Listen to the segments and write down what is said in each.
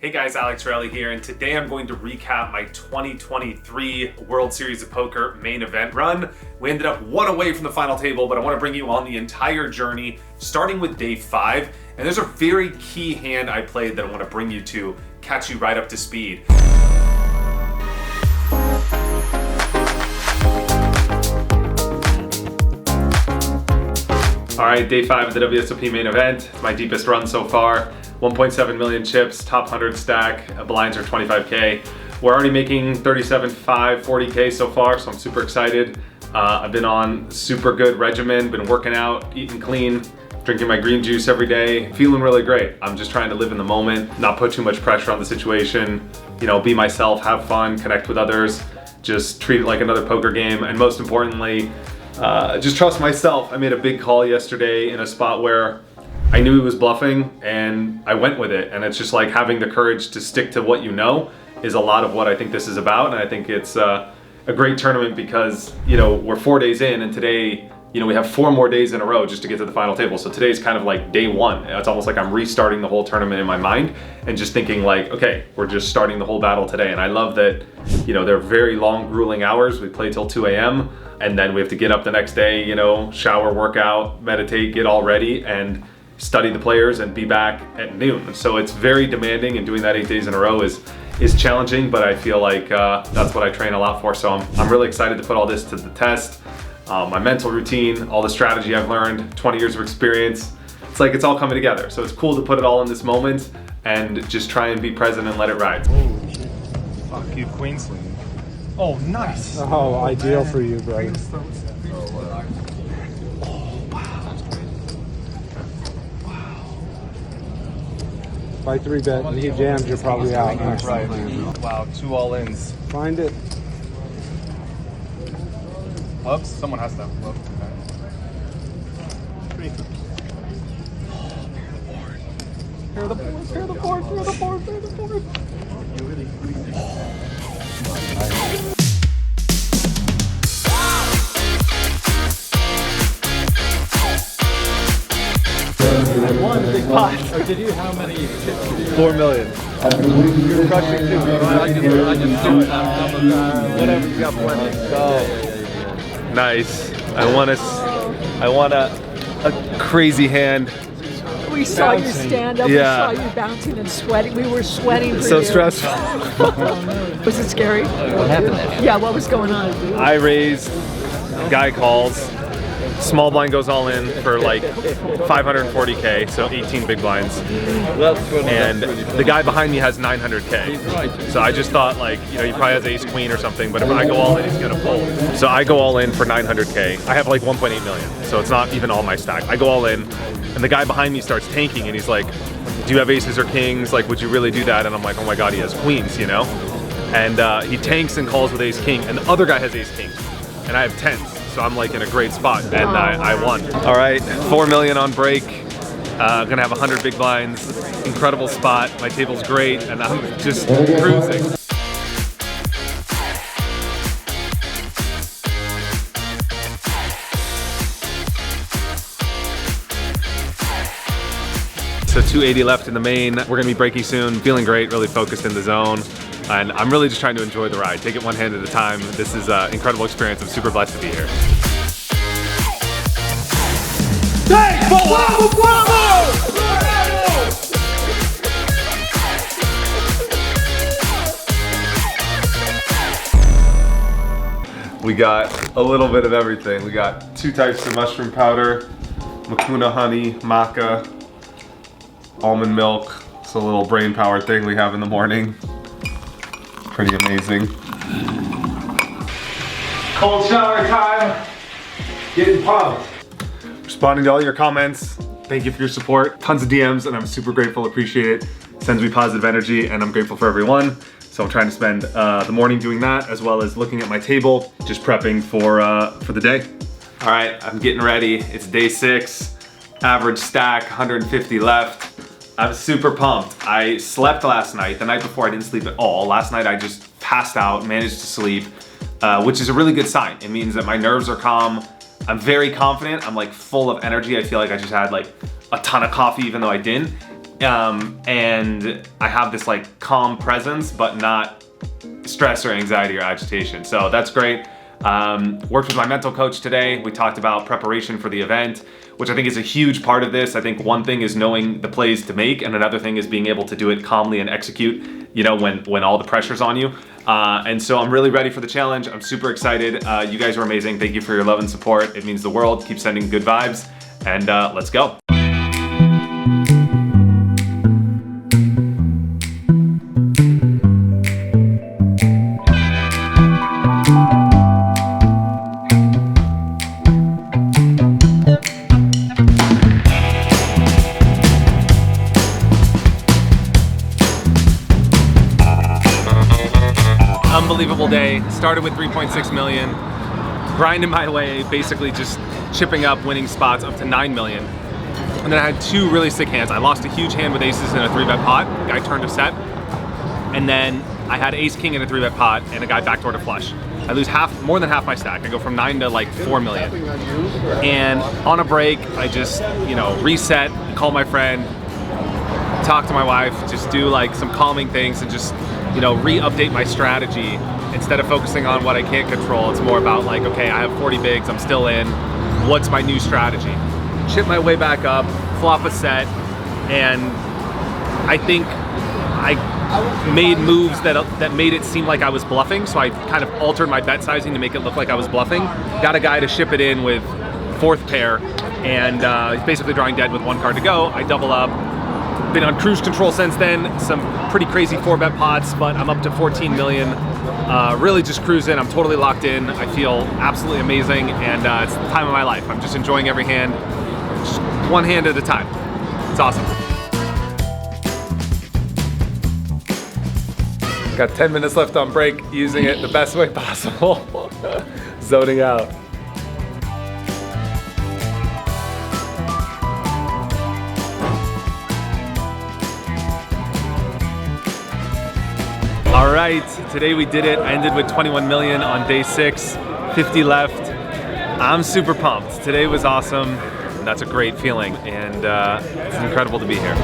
Hey guys, Alec Torelli here, and today I'm going to recap my 2023 World Series of Poker main event run. We ended up one away from the final table, but I want to bring you on the entire journey, starting with day 5. And there's a very key hand I played that I want to bring you to, catch you right up to speed. All right, day 5 of the WSOP main event. It's my deepest run so far. 1.7 million chips, top 100 stack, blinds are 25K. We're already making 37.5, 40K so far, so I'm super excited. I've been on super good regimen, been working out, eating clean, drinking my green juice every day, feeling really great. I'm just trying to live in the moment, not put too much pressure on the situation, you know, be myself, have fun, connect with others, just treat it like another poker game, and most importantly, just trust myself. I made a big call yesterday in a spot where I knew he was bluffing and I went with it, and it's just like having the courage to stick to what you know is a lot of what I think this is about. And I think it's a great tournament because, you know, we're 4 days in, and today, you know, we have 4 more days in a row just to get to the final table. So today's kind of like day 1. It's almost like I'm restarting the whole tournament in my mind and just thinking like, okay, we're just starting the whole battle today. And I love that, you know, they're very long, grueling hours. We play till 2 a.m. and then we have to get up the next day, you know, shower, workout, meditate, get all ready, and study the players and be back at noon. So it's very demanding, and doing that 8 days in a row is challenging, but I feel like that's what I train a lot for. So I'm really excited to put all this to the test. My mental routine, all the strategy I've learned, 20 years of experience. It's like it's all coming together. So it's cool to put it all in this moment and just try and be present and let it ride. Oh shit. Fuck you, Queensland. Oh, nice. Oh, ideal for you, brother. By 3-bet, and he jams, you're probably out. Right. Wow, 2 all-ins. Find it. Bluffs? Someone has to have bluffs. Pair the board, pair the board, pair the board, pair the board. One big pot. Or did you? How many chips did you? 4 million. You're crushing too. I just do it. Whatever, you got plenty. Go. Nice. I want a crazy hand. We saw you stand up, Yeah. we saw you bouncing and sweating. We were sweating for So you. stressful. Was it scary? What happened there? Yeah, what was going on? I raised, guy calls, small blind goes all in for like 540K, so 18 big blinds. And the guy behind me has 900K. So I just thought, like, you know, he probably has ace queen or something, but if I go all in, he's gonna fold. So I go all in for 900K. I have like 1.8 million, so it's not even all my stack. I go all in, and the guy behind me starts tanking, and he's like, do you have aces or kings? Like, would you really do that? And I'm like, oh my God, he has queens, you know? And he tanks and calls with ace king, and the other guy has ace king, and I have 10s. So I'm like in a great spot, and I won. All right, 4 million on break. Gonna have 100 big blinds. Incredible spot. My table's great, and I'm just cruising. So 280 left in the main. We're gonna be breaking soon. Feeling great, really focused in the zone. And I'm really just trying to enjoy the ride. Take it one hand at a time. This is an incredible experience. I'm super blessed to be here. Hey, bravo, bravo! We got a little bit of everything. We got 2 types of mushroom powder, Makuna honey, maca, almond milk. It's a little brain power thing we have in the morning. Pretty amazing. Cold shower time. Getting pumped. Responding to all your comments. Thank you for your support. Tons of DMs, and I'm super grateful, appreciate it. Sends me positive energy, and I'm grateful for everyone. So I'm trying to spend the morning doing that, as well as looking at my table, just prepping for the day. All right, I'm getting ready. It's day 6, average stack, 150 left. I'm super pumped. I slept last night. The night before I didn't sleep at all. Last night I just passed out, managed to sleep, which is a really good sign. It means that my nerves are calm. I'm very confident. I'm like full of energy. I feel like I just had like a ton of coffee even though I didn't. and I have this like calm presence, but not stress or anxiety or agitation. So that's great. Worked with my mental coach today. We talked about preparation for the event, which I think is a huge part of this. I think one thing is knowing the plays to make, and another thing is being able to do it calmly and execute, you know, when all the pressure's on you. And so I'm really ready for the challenge. I'm super excited. You guys are amazing. Thank you for your love and support. It means the world. Keep sending good vibes, and let's go. Unbelievable day. Started with 3.6 million, grinding my way, basically just chipping up winning spots up to 9 million. And then I had two really sick hands. I lost a huge hand with aces in a 3-bet pot. The guy turned a set. And then I had ace king in a 3-bet pot and a guy backdoor to flush. I lose more than half my stack. I go from 9 to like 4 million. And on a break, I just, you know, reset, call my friend, talk to my wife, just do like some calming things and just, you know, re-update my strategy. Instead of focusing on what I can't control, it's more about like, okay, I have 40 bigs, I'm still in, what's my new strategy? Chip my way back up, flop a set, and I think I made moves that made it seem like I was bluffing, so I kind of altered my bet sizing to make it look like I was bluffing. Got a guy to ship it in with 4th pair, and he's basically drawing dead with 1 card to go. I double up. Been on cruise control since then, some pretty crazy 4-bet pots, but I'm up to 14 million. Really just cruising, I'm totally locked in. I feel absolutely amazing, and it's the time of my life. I'm just enjoying every hand, just one hand at a time. It's awesome. Got 10 minutes left on break, using it the best way possible. Zoning out. All right, today we did it. I ended with 21 million on day 6, 50 left. I'm super pumped. Today was awesome. That's a great feeling, and it's incredible to be here.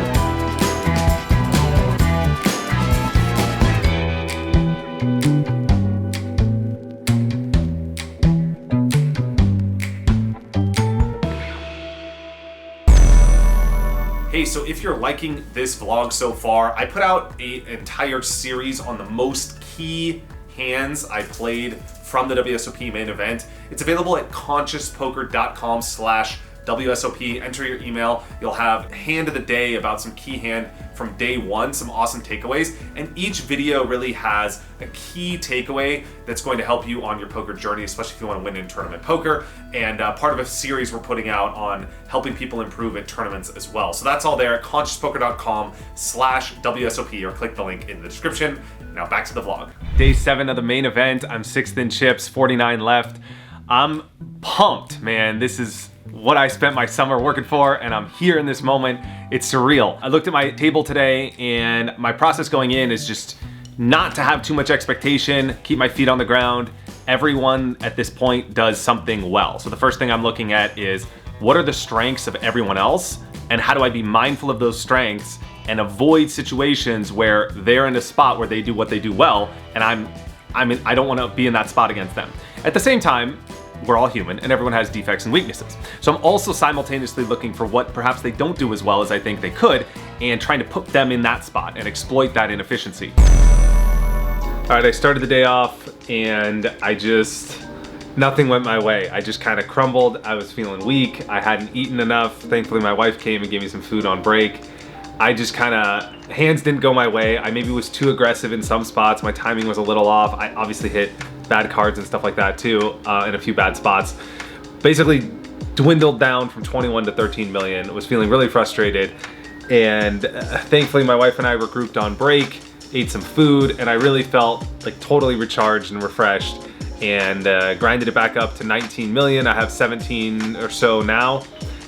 Hey, so if you're liking this vlog so far, I put out an entire series on the most key hands I played from the WSOP main event. It's available at consciouspoker.com/WSOP. Enter your email. You'll have hand of the day about some key hand from day 1, some awesome takeaways. And each video really has a key takeaway that's going to help you on your poker journey, especially if you want to win in tournament poker. And part of a series we're putting out on helping people improve at tournaments as well. So that's all there at consciouspoker.com/WSOP, or click the link in the description. Now back to the vlog. Day 7 of the main event. I'm 6th in chips, 49 left. I'm pumped, man. This is what I spent my summer working for, and I'm here in this moment. It's surreal. I looked at my table today, and my process going in is just not to have too much expectation, keep my feet on the ground. Everyone at this point does something well. So the first thing I'm looking at is, what are the strengths of everyone else, and how do I be mindful of those strengths and avoid situations where they're in a spot where they do what they do well, and I don't want to be in that spot against them. At the same time, we're all human and everyone has defects and weaknesses. So I'm also simultaneously looking for what perhaps they don't do as well as I think they could, and trying to put them in that spot and exploit that inefficiency. All right, I started the day off and nothing went my way. I just kind of crumbled. I was feeling weak. I hadn't eaten enough. Thankfully, my wife came and gave me some food on break. I just hands didn't go my way. I maybe was too aggressive in some spots. My timing was a little off. I obviously hit bad cards and stuff like that too, in a few bad spots. Basically dwindled down from 21 to 13 million. Was feeling really frustrated. And thankfully my wife and I regrouped on break, ate some food, and I really felt like totally recharged and refreshed, and grinded it back up to 19 million. I have 17 or so now,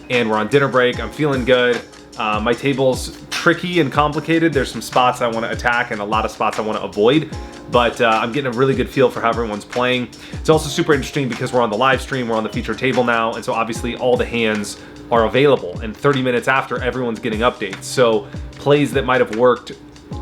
and we're on dinner break. I'm feeling good. My table's tricky and complicated. There's some spots I want to attack and a lot of spots I want to avoid, but I'm getting a really good feel for how everyone's playing. It's also super interesting because we're on the live stream, we're on the feature table now, and so obviously all the hands are available, and 30 minutes after, everyone's getting updates. So plays that might have worked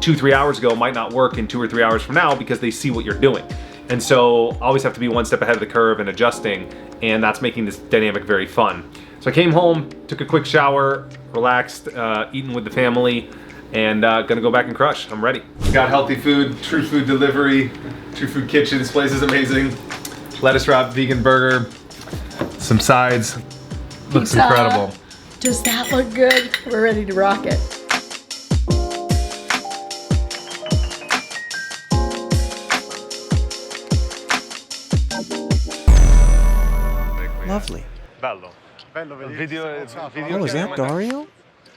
2-3 hours ago might not work in 2 or 3 hours from now because they see what you're doing. And so always have to be one step ahead of the curve and adjusting, and that's making this dynamic very fun. So I came home, took a quick shower, relaxed, eating with the family, and gonna go back and crush. I'm ready. Got healthy food, True Food Delivery, True Food Kitchen. This place is amazing. Lettuce wrap vegan burger, some sides. Looks Pizza. incredible. Does that look good? We're ready to rock it. Lovely. Bello. Video Oh, is that Dario?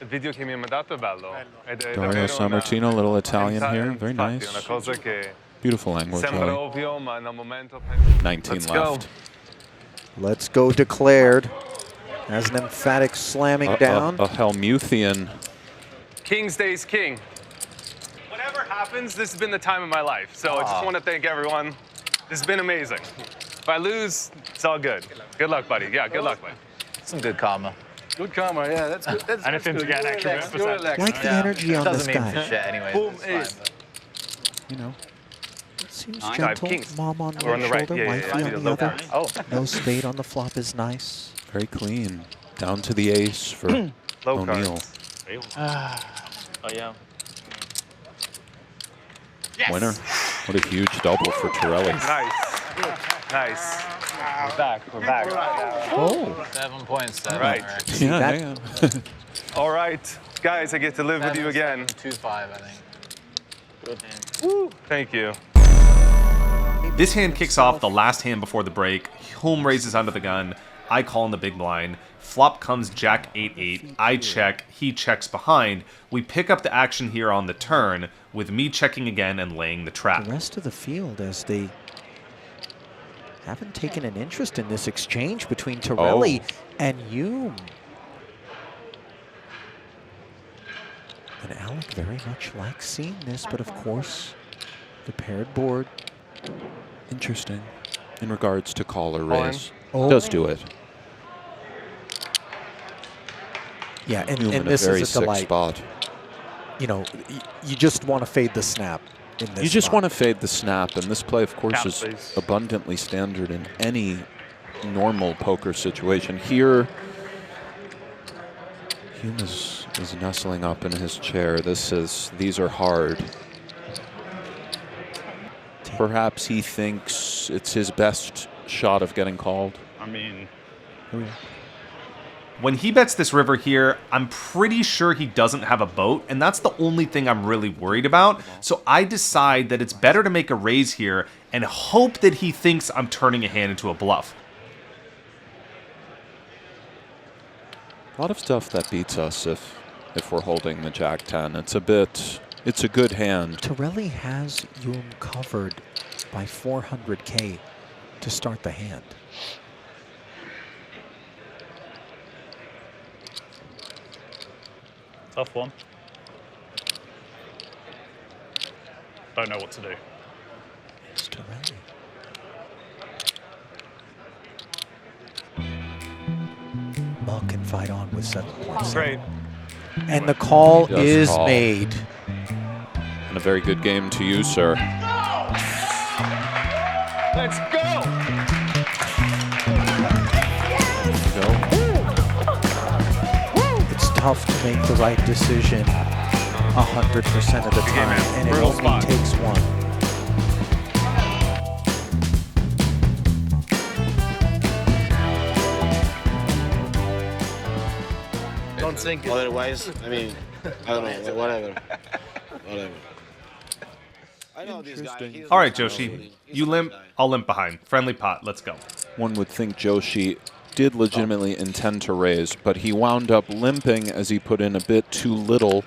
video che mi ha mandato è bello. Dario Sammartino, a little Italian here. Very nice. Beautiful language. 19 left. Let's go declared. As an emphatic slamming down. A Helmuthian. King stays king. Whatever happens, this has been the time of my life. So I just want to thank everyone. This has been amazing. If I lose, it's all good. Good luck, buddy. Yeah, good luck, buddy. Some good karma. Good karma, yeah, that's good. That's, Anything to get an extra bit. You're relaxed. Like the energy on this Doesn't mean guy. for shit anyway. Boom, It's fine, You know, seems Five gentle. kings. Mom on We're one on the right. shoulder, Yeah, wifey yeah, on yeah. the other. Oh, No spade on the flop is nice. Very clean. Down to the ace for Low O'Neill. cards. oh yeah. Winner. What a huge double for Torelli. Nice. Nice. We're back. We're back. Oh, 7 points. Then. Right. Yeah, that- yeah. All right, guys, I get to live with you again. 2-5, I think. Good hand. Woo. Thank you. This hand kicks off the last hand before the break. Home raises under the gun. I call in the big blind. Flop comes Jack 8-8. I check. He checks behind. We pick up the action here on the turn with me checking again and laying the trap. the rest of the field, as they haven't taken an interest in this exchange between Torelli and Hume. And Alec very much likes seeing this, but of course, the paired board. Interesting. In regards to call or raise. Oh. Does do it. Yeah, Hume and in a this very is a sick delight. spot. You know, you just want to fade the snap in this You just spot. want to fade the snap, and this play, of course, Cap, is please. abundantly standard in any normal poker situation. Here, Hume is nestling up in his chair. These are hard. Perhaps he thinks it's his best shot of getting called. I mean, When he bets this river here, I'm pretty sure he doesn't have a boat, and that's the only thing I'm really worried about. So I decide that it's better to make a raise here and hope that he thinks I'm turning a hand into a bluff. A lot of stuff that beats us if we're holding the Jack-10. It's a good hand. Torelli has Hume covered by 400K to start the hand. tough one. Don't know what to do. It's Torelli. Mull can fight on with 7.7. Great. And the call He does is call. made. And a very good game to you, sir. Let's go! It's tough to make the right decision 100% of the time, man. and it Brutal only spot. takes one. Don't sink it. Otherwise, I mean, I don't know, whatever. Whatever. I know this guy. He's All right, Joshi, you limp, I'll limp behind. Friendly pot, let's go. One would think Joshi did legitimately intend to raise, but he wound up limping as he put in a bit too little.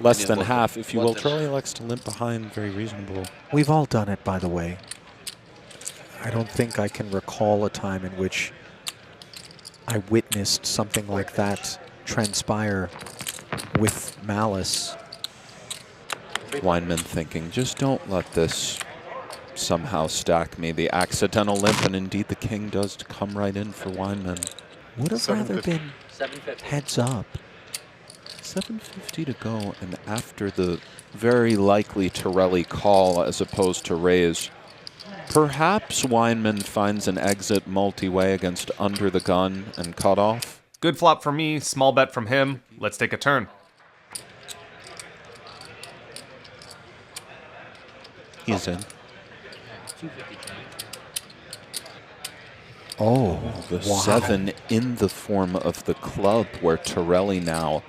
Less than half, if you will. Torelli likes to limp behind, very reasonable. We've all done it, by the way. I don't think I can recall a time in which I witnessed something like that transpire with malice. Weinman thinking, just don't let this somehow stack me. The accidental limp, and indeed the king does come right in for Weinman. Would have rather been 750. heads up. 750 to go, and after the very likely Torelli call as opposed to raise, perhaps Weinman finds an exit multi-way against under the gun and cutoff. Good flop for me, small bet from him. Let's take a turn. He's in. Oh, The wow. 7 in the form of the club, where Torelli now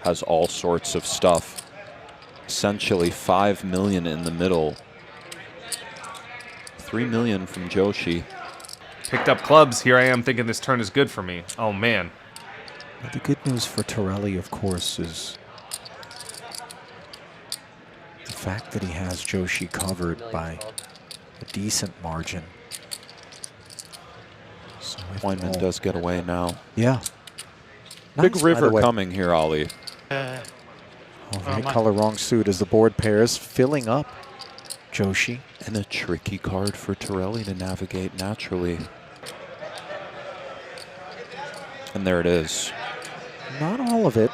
has all sorts of stuff. Essentially 5 million in the middle. 3 million from Joshi. Picked up clubs. Here I am thinking this turn is good for me. Oh, man. Well, the good news for Torelli, of course, is the fact that he has Joshi covered by a decent margin. So if Weinman all- does get away now. Yeah. Big Nice, by the river way. coming here, Ollie. Oh, right color, wrong suit as the board pairs, filling up Joshi. And a tricky card for Torelli to navigate naturally. And there it is. Not all of it.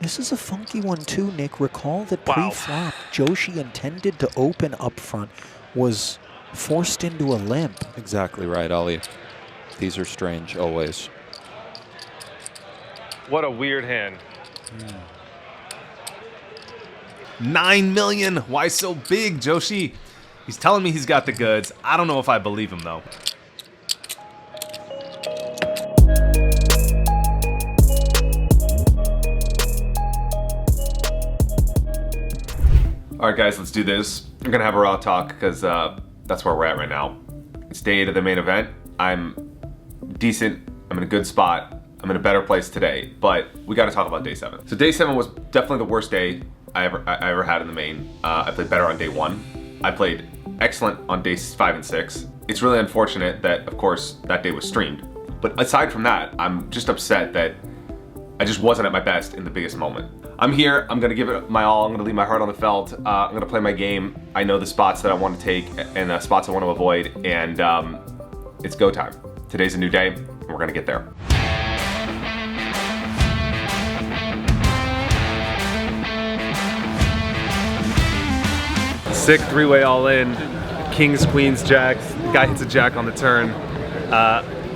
This is a funky one too, Nick. Recall that Wow. pre-flop, Joshi intended to open up front, was forced into a limp. Exactly right, Ollie. These are strange always. What a weird hand. 9 million. Why so big, Joshi? He's telling me he's got the goods. I don't know if I believe him, though. All right, guys, let's do this. I'm gonna have a raw talk because that's where we're at right now. It's day 8 of the main event. I'm decent. I'm in a good spot. I'm in a better place today, but we got to talk about day 7. So day 7 was definitely the worst day I ever had in the main. I played better on day 1. I played excellent on days 5 and 6. It's really unfortunate that, of course, that day was streamed. But aside from that, I'm just upset that I just wasn't at my best in the biggest moment. I'm here, I'm gonna give it my all, I'm gonna leave my heart on the felt, I'm gonna play my game. I know the spots that I want to take and the spots I want to avoid, and it's go time. Today's a new day, and we're gonna get there. Sick 3-way all in, kings, queens, jacks. The guy hits a jack on the turn.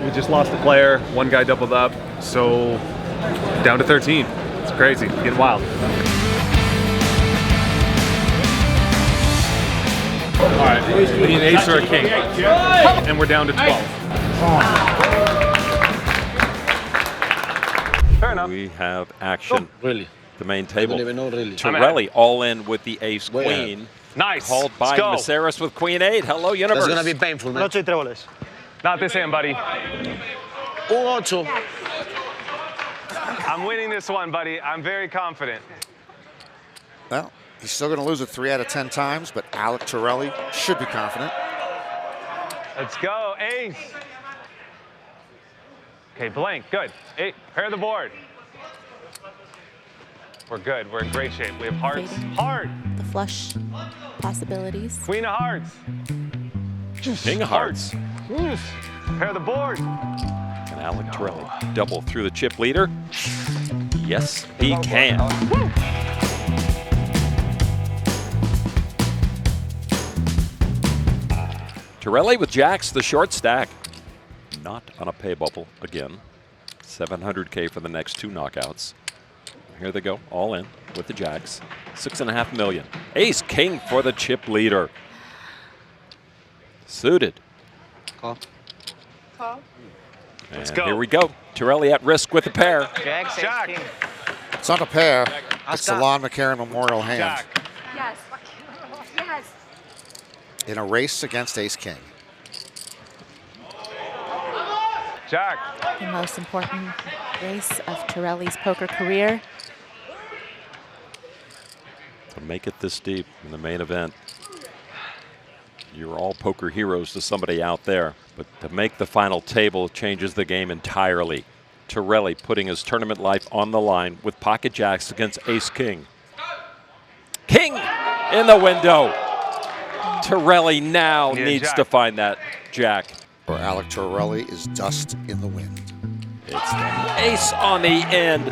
We just lost a player, one guy doubled up, so down to 13. It's crazy, it's getting wild. All right, we need an ace or a king, and we're down to 12. Fair enough. We have action. Really? The main I table. don't even know, really. Torelli all in with the ace Where? queen. Nice. Called by Let's go. Maceras with queen 8. Hello, universe. That's gonna be painful, man. Not this hand, buddy. Un ocho. I'm winning this one, buddy. I'm very confident. Well, he's still going to lose it 3 out of 10 times, but Alec Torelli should be confident. Let's go, ace. Okay, blank, good. 8, pair the board. We're good, we're in great shape. We have hearts. Heart, The flush possibilities. queen of hearts. King of hearts. Pair the board. And Alec Torelli double through the chip leader. Yes, he can. Torelli with jacks, the short stack. Not on a pay bubble again. 700K for the next 2 knockouts. Here they go, all in with the jacks. 6.5 million. Ace king for the chip leader. Suited. Call. And go. here we go. Torelli at risk with the pair. Jack. It's not a pair. It's the Lon McCarran Memorial hand Jack. Yes. Yes. in a race against Ace King. Jack. The most important race of Torelli's poker career. To make it this deep in the main event, you're all poker heroes to somebody out there, but to make the final table changes the game entirely. Torelli putting his tournament life on the line with pocket jacks against ace king. King in the window. Torelli now Need a needs jack. to find that jack. or Alec Torelli is dust in the wind. It's the ace on the end.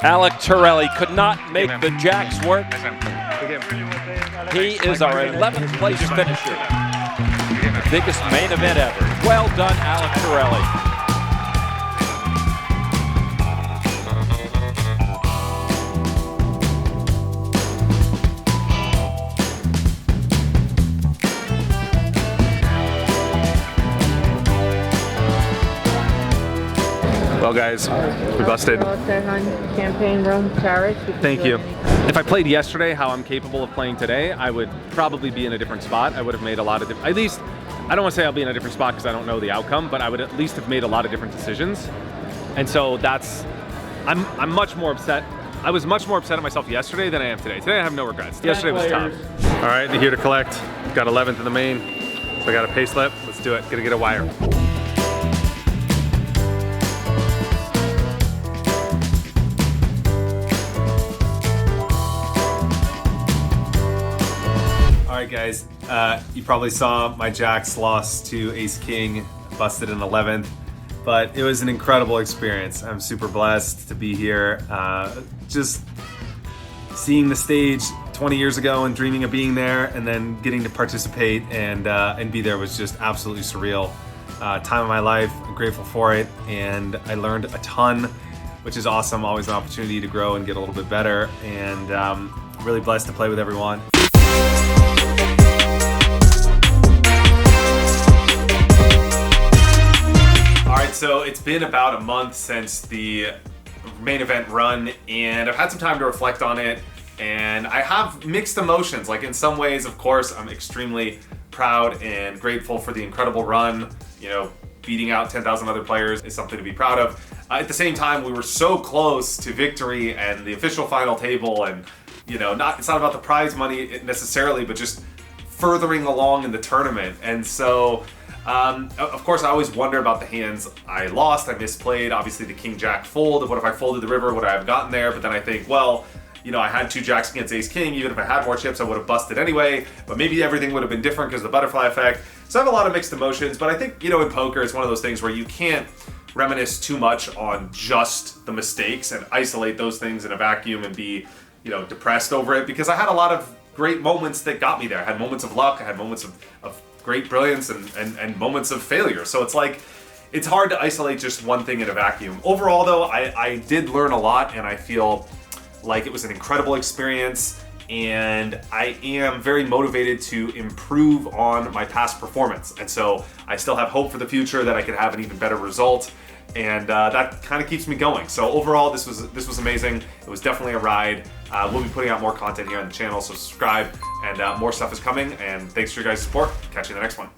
Alec Torelli could not make the jacks work. He is our 11th place finisher. The biggest main event ever. Well done, Alec Torelli. Well, guys, we busted. Champagne rum carrots. Thank you. If I played yesterday how I'm capable of playing today, I would probably be in a different spot. I would have made a lot of different, at least, I don't want to say I'll be in a different spot because I don't know the outcome, but I would at least have made a lot of different decisions. And so that's, I'm much more upset. I was much more upset at myself yesterday than I am today. Today I have no regrets. Yesterday was tough. All right, here to collect. Got 11th in the main. So I got a pay slip. Let's do it. Gonna get a wire. All right, guys, you probably saw my jacks lost to Ace King, busted in 11th, but it was an incredible experience. I'm super blessed to be here. Just seeing the stage 20 years ago and dreaming of being there and then getting to participate and be there was just absolutely surreal. Time of my life, I'm grateful for it, and I learned a ton, which is awesome. Always an opportunity to grow and get a little bit better, and really blessed to play with everyone. Alright, so it's been about a month since the main event run, and I've had some time to reflect on it, and I have mixed emotions. Like, in some ways, of course, I'm extremely proud and grateful for the incredible run. You know, beating out 10,000 other players is something to be proud of. At the same time, we were so close to victory and the official final table, and you know, it's not about the prize money necessarily, but just furthering along in the tournament. And so, of course, I always wonder about the hands I lost. I misplayed, obviously, the King Jack fold. What if I folded the river? Would I have gotten there? But then I think, well, you know, I had 2 jacks against Ace King. Even if I had more chips, I would have busted anyway. But maybe everything would have been different because of the butterfly effect. So I have a lot of mixed emotions. But I think, you know, in poker, it's one of those things where you can't reminisce too much on just the mistakes and isolate those things in a vacuum and be, you know, depressed over it, because I had a lot of great moments that got me there. I had moments of luck, I had moments of great brilliance and moments of failure. So it's like, it's hard to isolate just one thing in a vacuum. Overall though, I did learn a lot, and I feel like it was an incredible experience, and I am very motivated to improve on my past performance. And so I still have hope for the future that I could have an even better result. And that kind of keeps me going. So overall, this was amazing. It was definitely a ride. We'll be putting out more content here on the channel, so subscribe, and more stuff is coming. And thanks for your guys' support. Catch you in the next one.